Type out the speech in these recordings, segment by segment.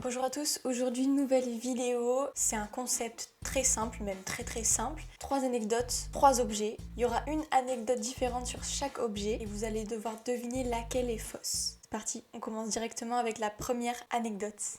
Bonjour à tous, aujourd'hui nouvelle vidéo, c'est un concept très simple, même très simple. 3 anecdotes, 3 objets. Il y aura une anecdote différente sur chaque objet et vous allez devoir deviner laquelle est fausse. C'est parti, on commence directement avec la première anecdote.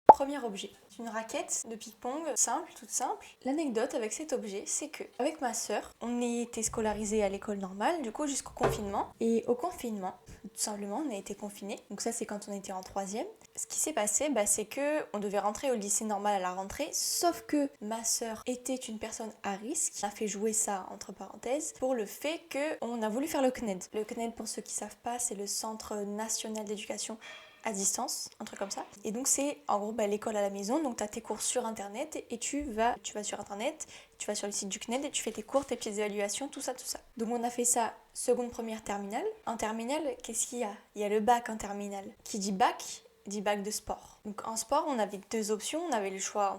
Premier objet, une raquette de ping-pong simple, toute simple. L'anecdote avec cet objet, c'est que avec ma sœur, on était scolarisés à l'école normale, du coup jusqu'au confinement. Et au confinement, tout simplement, on a été confinés. Donc ça, c'est quand on était en 3e. Ce qui s'est passé, c'est que on devait rentrer au lycée normal à la rentrée, sauf que ma sœur était une personne à risque. On a fait jouer ça entre parenthèses pour le fait qu'on a voulu faire le CNED. Le CNED, pour ceux qui ne savent pas, c'est le Centre National d'Éducation à distance, un truc comme ça. Et donc c'est en gros l'école à la maison, donc tu as tes cours sur internet et tu vas sur internet, tu vas sur le site du CNED et tu fais tes cours, tes petites évaluations, tout ça. Donc on a fait ça seconde, première, terminale. En terminale, qu'est-ce qu'il y a? Il y a le bac en terminale. Qui dit bac de sport. Donc en sport, on avait 2 options, on avait le choix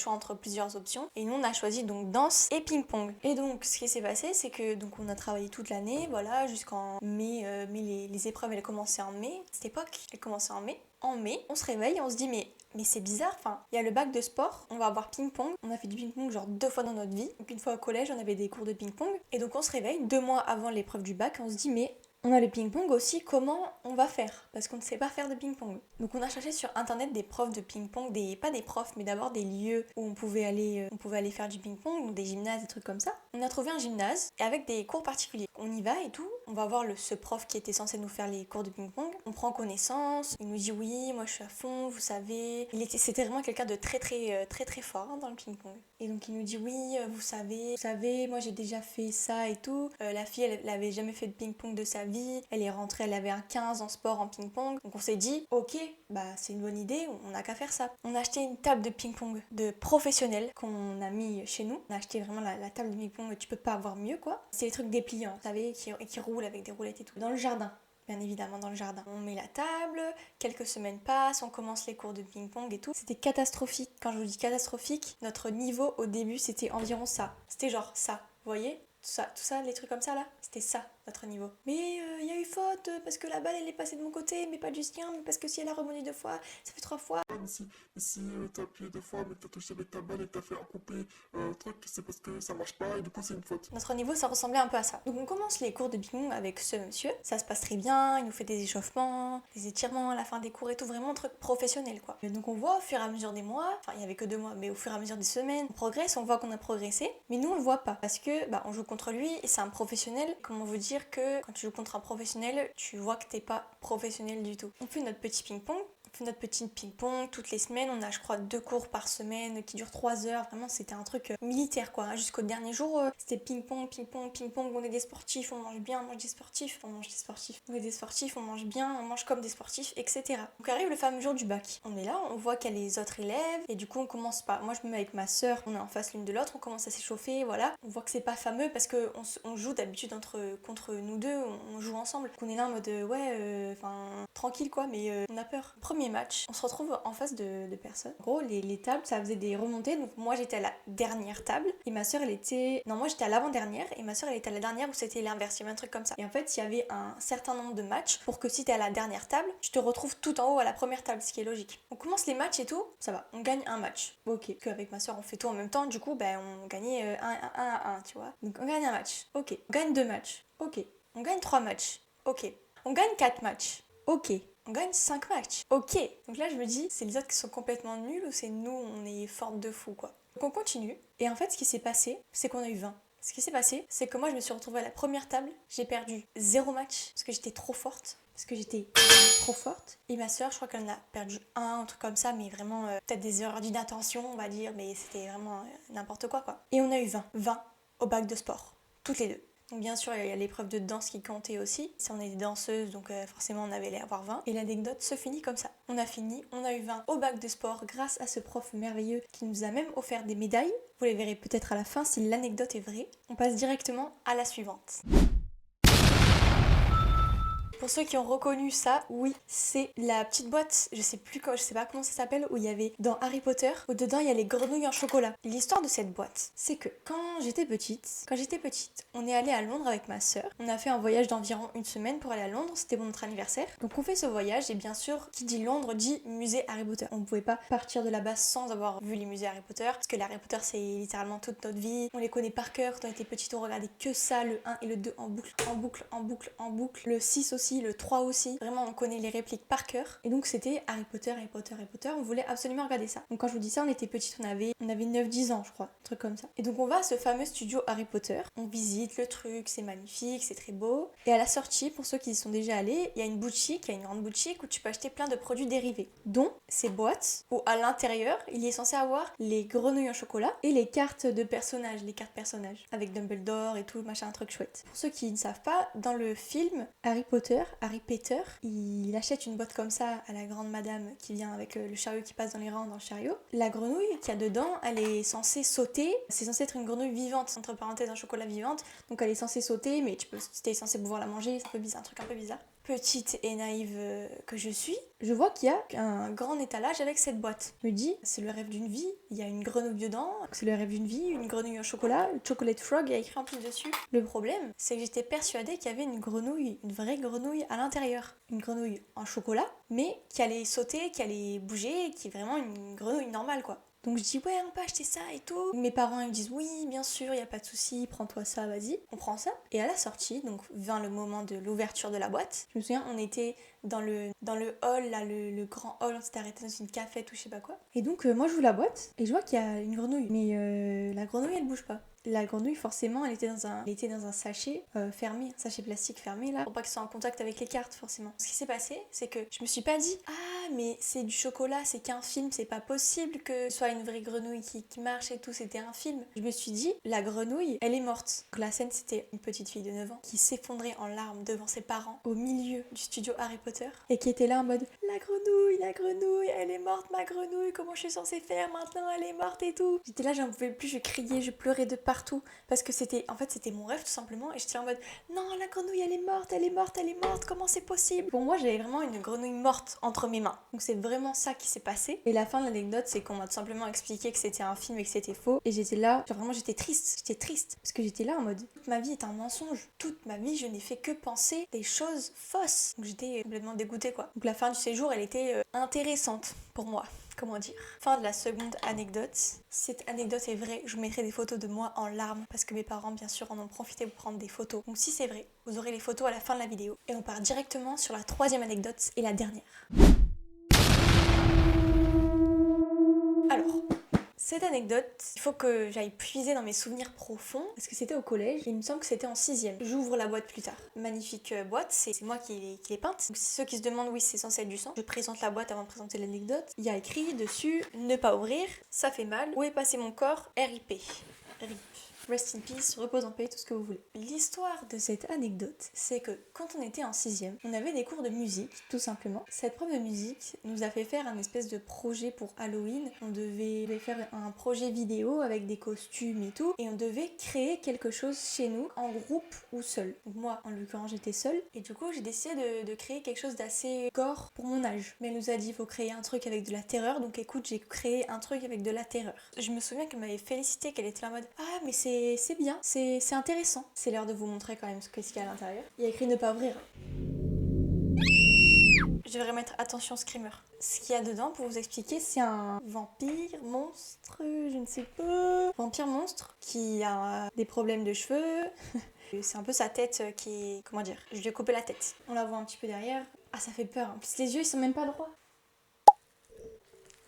entre plusieurs options et nous on a choisi donc danse et ping-pong. Et donc ce qui s'est passé, c'est que donc on a travaillé toute l'année, voilà, jusqu'en mai, les épreuves elles commençaient en mai. Cette époque, elles commençaient en mai. En mai, on se réveille et on se dit mais c'est bizarre, enfin, il y a le bac de sport, on va avoir ping-pong. On a fait du ping-pong genre 2 fois dans notre vie. Donc une fois au collège, on avait des cours de ping-pong et donc on se réveille 2 mois avant l'épreuve du bac, on se dit mais on a le ping-pong aussi, comment on va faire? Parce qu'on ne sait pas faire de ping-pong. Donc on a cherché sur internet des profs de ping-pong, pas des profs, mais d'abord des lieux où on pouvait aller faire du ping-pong, donc des gymnases, des trucs comme ça. On a trouvé un gymnase avec des cours particuliers. On y va et tout, on va voir ce prof qui était censé nous faire les cours de ping-pong. On prend connaissance, il nous dit oui, moi je suis à fond, vous savez. C'était vraiment quelqu'un de très fort dans le ping-pong. Et donc il nous dit oui, vous savez, moi j'ai déjà fait ça et tout. La fille, elle avait jamais fait de ping-pong de sa vie. Elle est rentrée, elle avait un 15 en sport en ping-pong. Donc on s'est dit, ok, c'est une bonne idée, on n'a qu'à faire ça. On a acheté une table de ping-pong de professionnels qu'on a mis chez nous. On a acheté vraiment la table de ping-pong, tu peux pas avoir mieux quoi. C'est les trucs dépliants, vous savez, qui roulent avec des roulettes et tout. Dans le jardin. Bien évidemment dans le jardin. On met la table, quelques semaines passent, on commence les cours de ping-pong et tout. C'était catastrophique. Quand je vous dis catastrophique, notre niveau au début c'était environ ça. C'était genre ça, vous voyez ? Tout ça, les trucs comme ça là, c'était ça, notre niveau. Mais il y a eu faute parce que la balle elle est passée de mon côté, mais pas du sien, mais parce que si elle a rebondi 2 fois, ça fait 3 fois. Mais si t'as appuyé 2 fois, mais que t'as touché avec ta balle et que t'as fait un coupé truc, c'est parce que ça marche pas et du coup c'est une faute. Notre niveau, ça ressemblait un peu à ça. Donc on commence les cours de ping-pong avec ce monsieur. Ça se passe très bien, il nous fait des échauffements, des étirements à la fin des cours et tout, vraiment un truc professionnel quoi. Et donc on voit au fur et à mesure des mois, enfin il y avait que 2 mois, mais au fur et à mesure des semaines, on progresse, on voit qu'on a progressé, mais nous on le voit pas parce que on joue contre lui et c'est un professionnel. Comment vous dire que quand tu joues contre un professionnel, tu vois que t'es pas professionnel du tout. On fait notre petit ping-pong. Notre petit ping-pong toutes les semaines, on a je crois 2 cours par semaine qui durent 3 heures, vraiment c'était un truc militaire quoi, jusqu'au dernier jour c'était ping-pong, on est des sportifs, on mange bien, on mange des sportifs, on est des sportifs, on mange bien, on mange comme des sportifs, etc. Donc arrive le fameux jour du bac, on est là, on voit qu'il y a les autres élèves et du coup on commence pas, moi je me mets avec ma soeur, on est en face l'une de l'autre, on commence à s'échauffer, voilà, on voit que c'est pas fameux parce que on joue d'habitude contre nous deux, on joue ensemble, on est là en mode tranquille quoi, mais on a peur. Premier match, on se retrouve en face de personnes. En gros, les tables, ça faisait des remontées. Donc moi, j'étais à la dernière table et ma soeur, elle était... Non, moi, j'étais à l'avant-dernière et ma soeur, elle était à la dernière où c'était l'inverse. Il y avait un truc comme ça. Et en fait, il y avait un certain nombre de matchs pour que si t'es à la dernière table, tu te retrouves tout en haut à la première table, ce qui est logique. On commence les matchs et tout, ça va. On gagne un match. Ok. Qu'avec ma soeur, on fait tout en même temps. Du coup, on gagnait 1 à 1, tu vois. Donc on gagne un match. Ok. On gagne 2 matchs. Ok. On gagne 3 matchs. Ok. On gagne 4 matchs. Ok. On gagne 5 matchs. Ok. Donc là, je me dis, c'est les autres qui sont complètement nuls ou c'est nous, on est fortes de fou, quoi. Donc on continue. Et en fait, ce qui s'est passé, c'est qu'on a eu 20. Ce qui s'est passé, c'est que moi, je me suis retrouvée à la première table. J'ai perdu 0 match parce que j'étais trop forte. Et ma soeur, je crois qu'elle en a perdu un truc comme ça, mais vraiment, peut-être des erreurs d'inattention, on va dire, mais c'était vraiment n'importe quoi. Et on a eu 20. 20 au bac de sport. Toutes les deux. Donc bien sûr, il y a l'épreuve de danse qui comptait aussi. Si on est des danseuses, donc forcément on avait les avoir 20. Et l'anecdote se finit comme ça. On a eu 20 au bac de sport grâce à ce prof merveilleux qui nous a même offert des médailles. Vous les verrez peut-être à la fin si l'anecdote est vraie. On passe directement à la suivante. Pour ceux qui ont reconnu ça, oui, c'est la petite boîte, je sais pas comment ça s'appelle, où il y avait dans Harry Potter, où dedans il y a les grenouilles en chocolat. L'histoire de cette boîte, c'est que quand j'étais petite, on est allé à Londres avec ma sœur. On a fait un voyage d'environ une semaine pour aller à Londres, c'était notre anniversaire. Donc on fait ce voyage et bien sûr, qui dit Londres dit musée Harry Potter. On ne pouvait pas partir de là-bas sans avoir vu les musées Harry Potter, parce que les Harry Potter c'est littéralement toute notre vie. On les connaît par cœur, quand on était petite on regardait que ça, le 1 et le 2 en boucle, en boucle, en boucle, en boucle. Le 6 aussi, le 3 aussi. Vraiment on connaît les répliques par cœur. Et donc c'était Harry Potter, Harry Potter, Harry Potter. On voulait absolument regarder ça. Donc quand je vous dis ça, on était petite, on avait 9-10 ans je crois, un truc comme ça. Et donc on va à ce fameux studio Harry Potter. On visite le truc, c'est magnifique, c'est très beau. Et à la sortie, pour ceux qui y sont déjà allés, il y a une boutique, il y a une grande boutique où tu peux acheter plein de produits dérivés, dont ces boîtes où à l'intérieur, il y est censé avoir les grenouilles en chocolat et les cartes de personnages, avec Dumbledore et tout, machin, un truc chouette. Pour ceux qui ne savent pas, dans le film Harry Potter, il achète une boîte comme ça à la grande madame qui vient avec le chariot qui passe dans les rangs dans le chariot. La grenouille qu'il y a dedans, elle est censée sauter, c'est censé être une grenouille vivante, entre parenthèses un chocolat vivante, donc elle est censée sauter, mais t'es censé pouvoir la manger, c'est un peu bizarre, un truc un peu bizarre. Petite et naïve que je suis, je vois qu'il y a un grand étalage avec cette boîte. Je me dis, c'est le rêve d'une vie, il y a une grenouille dedans, c'est le rêve d'une vie, une grenouille en chocolat, le chocolate frog, il y a écrit en plus dessus. Le problème, c'est que j'étais persuadée qu'il y avait une grenouille, une vraie grenouille à l'intérieur. Une grenouille en chocolat, mais qui allait sauter, qui allait bouger, qui est vraiment une grenouille normale quoi. Donc je dis ouais on peut acheter ça et tout. Mes parents ils me disent oui bien sûr y a pas de souci, prends-toi ça, vas-y. On prend ça et à la sortie donc vint le moment de l'ouverture de la boîte. Je me souviens on était dans le hall là, le grand hall, on s'était arrêté dans une cafette ou je sais pas quoi. Et donc moi j'ouvre la boîte et je vois qu'il y a une grenouille, mais la grenouille elle bouge pas. La grenouille, forcément, elle était dans un sachet fermé, un sachet plastique fermé là, pour pas qu'elle soit en contact avec les cartes, forcément. Ce qui s'est passé, c'est que je me suis pas dit ah, mais c'est du chocolat, c'est qu'un film, c'est pas possible que ce soit une vraie grenouille qui marche et tout, c'était un film. Je me suis dit, la grenouille, elle est morte. Donc la scène, c'était une petite fille de 9 ans qui s'effondrait en larmes devant ses parents au milieu du studio Harry Potter et qui était là en mode la grenouille, elle est morte, ma grenouille, comment je suis censée faire maintenant, elle est morte et tout. J'étais là, j'en pouvais plus, je criais, je pleurais de partout. Parce que c'était mon rêve tout simplement et j'étais là en mode non la grenouille elle est morte, comment c'est possible? Pour moi j'avais vraiment une grenouille morte entre mes mains, donc c'est vraiment ça qui s'est passé. Et la fin de l'anecdote c'est qu'on m'a tout simplement expliqué que c'était un film et que c'était faux et j'étais là, genre vraiment j'étais triste parce que j'étais là en mode toute ma vie est un mensonge, toute ma vie je n'ai fait que penser des choses fausses, donc j'étais complètement dégoûtée quoi. Donc la fin du séjour elle était intéressante pour moi. Comment dire? Fin de la seconde anecdote. Cette anecdote est vraie, je vous mettrai des photos de moi en larmes parce que mes parents bien sûr en ont profité pour prendre des photos. Donc si c'est vrai, vous aurez les photos à la fin de la vidéo. Et on part directement sur la troisième anecdote et la dernière. Alors, cette anecdote, il faut que j'aille puiser dans mes souvenirs profonds parce que c'était au collège et il me semble que c'était en 6ème. J'ouvre la boîte plus tard. Magnifique boîte, c'est moi qui l'ai peinte. Donc ceux qui se demandent, oui, c'est censé être du sang. Je présente la boîte avant de présenter l'anecdote. Il y a écrit dessus « Ne pas ouvrir, ça fait mal. Où est passé mon corps? RIP. RIP. Rest in peace, repose en paix, tout ce que vous voulez. » L'histoire de cette anecdote, c'est que quand on était en 6ème, on avait des cours de musique, tout simplement. Cette prof de musique nous a fait faire un espèce de projet pour Halloween. On devait faire un projet vidéo avec des costumes et tout, et on devait créer quelque chose chez nous, en groupe ou seul. Donc moi, en l'occurrence, j'étais seule, et du coup, j'ai décidé de créer quelque chose d'assez gore pour mon âge. Mais elle nous a dit, il faut créer un truc avec de la terreur, donc écoute, j'ai créé un truc avec de la terreur. Je me souviens qu'elle m'avait félicité, qu'elle était là en mode « Ah, mais c'est bien, c'est intéressant. » C'est l'heure de vous montrer quand même ce qu'il y a à l'intérieur. Il y a écrit ne pas ouvrir. Je devrais mettre attention screamer. Ce qu'il y a dedans, pour vous expliquer, c'est un vampire, monstre, je ne sais pas. Vampire monstre qui a des problèmes de cheveux. C'est un peu sa tête qui est... Comment dire? Je lui ai coupé la tête. On la voit un petit peu derrière. Ah, ça fait peur. En plus, les yeux, ils sont même pas droits.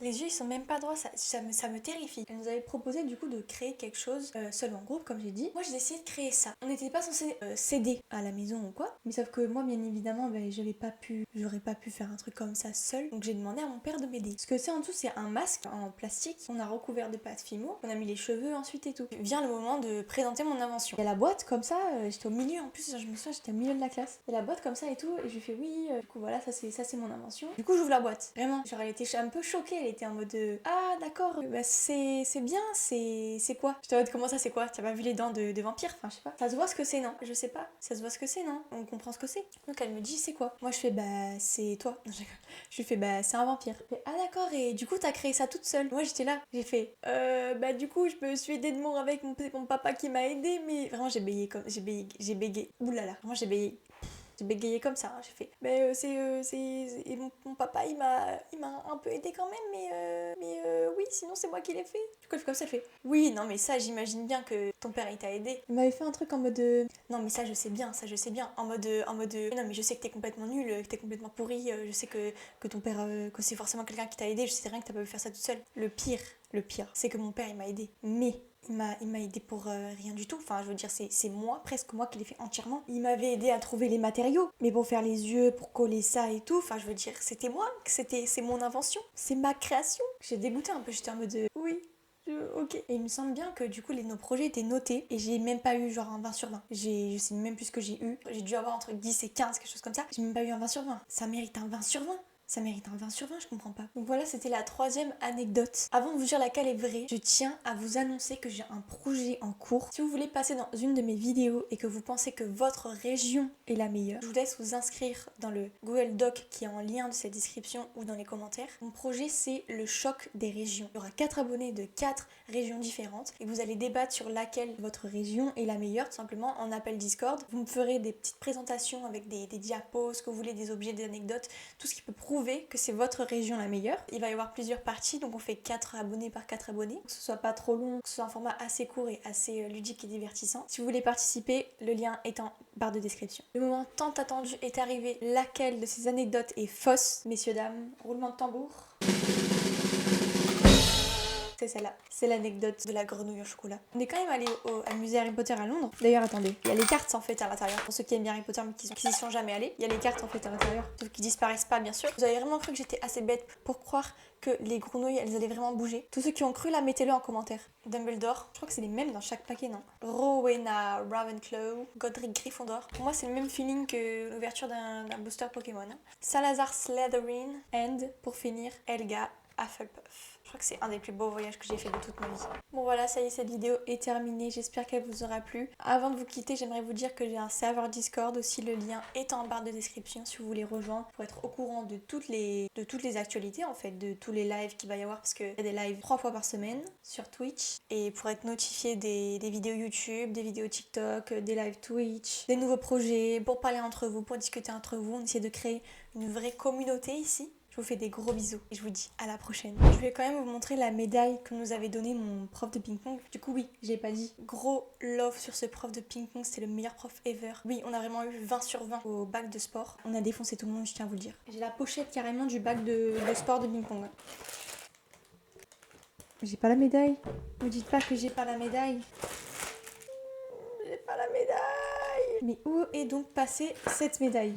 Les yeux ils sont même pas droits, ça me terrifie. Elle nous avait proposé du coup de créer quelque chose seul en groupe comme j'ai dit. Moi j'ai décidé de créer ça. On n'était pas censé s'aider à la maison ou quoi, mais sauf que moi bien évidemment j'aurais pas pu faire un truc comme ça seul. Donc j'ai demandé à mon père de m'aider. Ce que c'est en dessous c'est un masque en plastique qu'on a recouvert de pâte fimo, on a mis les cheveux ensuite et tout. Vient le moment de présenter mon invention. Il y a la boîte comme ça, j'étais au milieu en plus, je me souviens j'étais au milieu de la classe. Il y a la boîte comme ça et tout et je lui fais oui, du coup voilà ça c'est mon invention. Du coup j'ouvre la boîte. Vraiment, genre elle était un peu choquée. était en mode ah d'accord, bah c'est bien, c'est quoi? J'étais en mode comment ça c'est quoi? T'as pas vu les dents de vampire? Enfin je sais pas. Ça se voit ce que c'est non? Je sais pas. Ça se voit ce que c'est non? On comprend ce que c'est. Donc elle me dit c'est quoi? Moi je fais bah c'est toi. Non, je lui fais bah c'est un vampire. Je fais, ah d'accord et du coup t'as créé ça toute seule. Moi j'étais là. J'ai fait bah du coup je me suis aidée de avec mon papa qui m'a aidée mais vraiment j'ai bégayé. Ouh là là. Vraiment j'ai bégayé. J'ai bégayé comme ça, hein. J'ai fait. Mais et mon papa il m'a un peu aidé quand même, mais oui, sinon c'est moi qui l'ai fait. Du coup, elle fait comme ça, elle fait. Oui, non, mais ça, j'imagine bien que ton père il t'a aidé. Il m'avait fait un truc en mode. Non, mais ça, je sais bien, ça, je sais bien. En mode. Non, mais je sais que t'es complètement nul, que t'es complètement pourri, je sais que ton père. Que c'est forcément quelqu'un qui t'a aidé, je sais rien que t'as pas pu faire ça toute seule. Le pire, c'est que mon père il m'a aidé. Mais il m'a aidé pour rien du tout. Enfin, je veux dire, c'est moi, presque moi qui l'ai fait entièrement. Il m'avait aidé à trouver les matériaux. Mais pour faire les yeux, pour coller ça et tout, enfin, je veux dire, c'était moi. C'est mon invention. C'est ma création. J'ai dégoûté un peu. J'étais en mode oui. Ok. Et il me semble bien que du coup, nos projets étaient notés et j'ai même pas eu genre un 20 sur 20. Je sais même plus ce que j'ai eu. J'ai dû avoir entre 10 et 15, quelque chose comme ça. J'ai même pas eu un 20 sur 20. Ça mérite un 20 sur 20. Ça mérite un 20 sur 20, je comprends pas. Donc voilà, c'était la 3e anecdote. Avant de vous dire laquelle est vraie, je tiens à vous annoncer que j'ai un projet en cours. Si vous voulez passer dans une de mes vidéos et que vous pensez que votre région est la meilleure, je vous laisse vous inscrire dans le Google Doc qui est en lien de cette description ou dans les commentaires. Mon projet, c'est le choc des régions. Il y aura 4 abonnés de 4 régions différentes et vous allez débattre sur laquelle votre région est la meilleure, tout simplement en appel Discord. Vous me ferez des petites présentations avec des diapos, ce que vous voulez, des objets, des anecdotes, tout ce qui peut prouver que c'est votre région la meilleure. Il va y avoir plusieurs parties, donc on fait 4 abonnés par 4 abonnés, que ce soit pas trop long, que ce soit un format assez court et assez ludique et divertissant. Si vous voulez participer, le lien est en barre de description. Le moment tant attendu est arrivé. Laquelle de ces anecdotes est fausse, messieurs, dames? Roulement de tambour. C'est celle-là. C'est l'anecdote de la grenouille au chocolat. On est quand même allé à musée Harry Potter à Londres. D'ailleurs, attendez, il y a les cartes en fait à l'intérieur. Pour ceux qui aiment bien Harry Potter mais qui y sont jamais allés, il y a les cartes en fait à l'intérieur. Sauf qu'ils disparaissent pas, bien sûr. Vous avez vraiment cru que j'étais assez bête pour croire que les grenouilles, elles allaient vraiment bouger? Tous ceux qui ont cru là, mettez-le en commentaire. Dumbledore, je crois que c'est les mêmes dans chaque paquet, non? Rowena Ravenclaw, Godric Gryffondor. Pour moi, c'est le même feeling que l'ouverture d'un booster Pokémon. Salazar Slytherin, and pour finir, Helga Hufflepuff. Je crois que c'est un des plus beaux voyages que j'ai fait de toute ma vie. Bon voilà, ça y est, cette vidéo est terminée. J'espère qu'elle vous aura plu. Avant de vous quitter, j'aimerais vous dire que j'ai un serveur Discord aussi. Le lien est en barre de description si vous voulez rejoindre pour être au courant de toutes les actualités en fait, de tous les lives qu'il va y avoir parce qu'il y a des lives 3 fois par semaine sur Twitch et pour être notifié des vidéos YouTube, des vidéos TikTok, des lives Twitch, des nouveaux projets, pour parler entre vous, pour discuter entre vous. On essaie de créer une vraie communauté ici. Je vous fais des gros bisous et je vous dis à la prochaine. Je vais quand même vous montrer la médaille que nous avait donnée mon prof de ping-pong. Du coup oui, j'ai pas dit. Gros love sur ce prof de ping-pong, c'était le meilleur prof ever. Oui, on a vraiment eu 20 sur 20 au bac de sport. On a défoncé tout le monde, je tiens à vous le dire. J'ai la pochette carrément du bac de sport de ping-pong. J'ai pas la médaille. Me dites pas que j'ai pas la médaille. J'ai pas la médaille. Mais où est donc passée cette médaille ?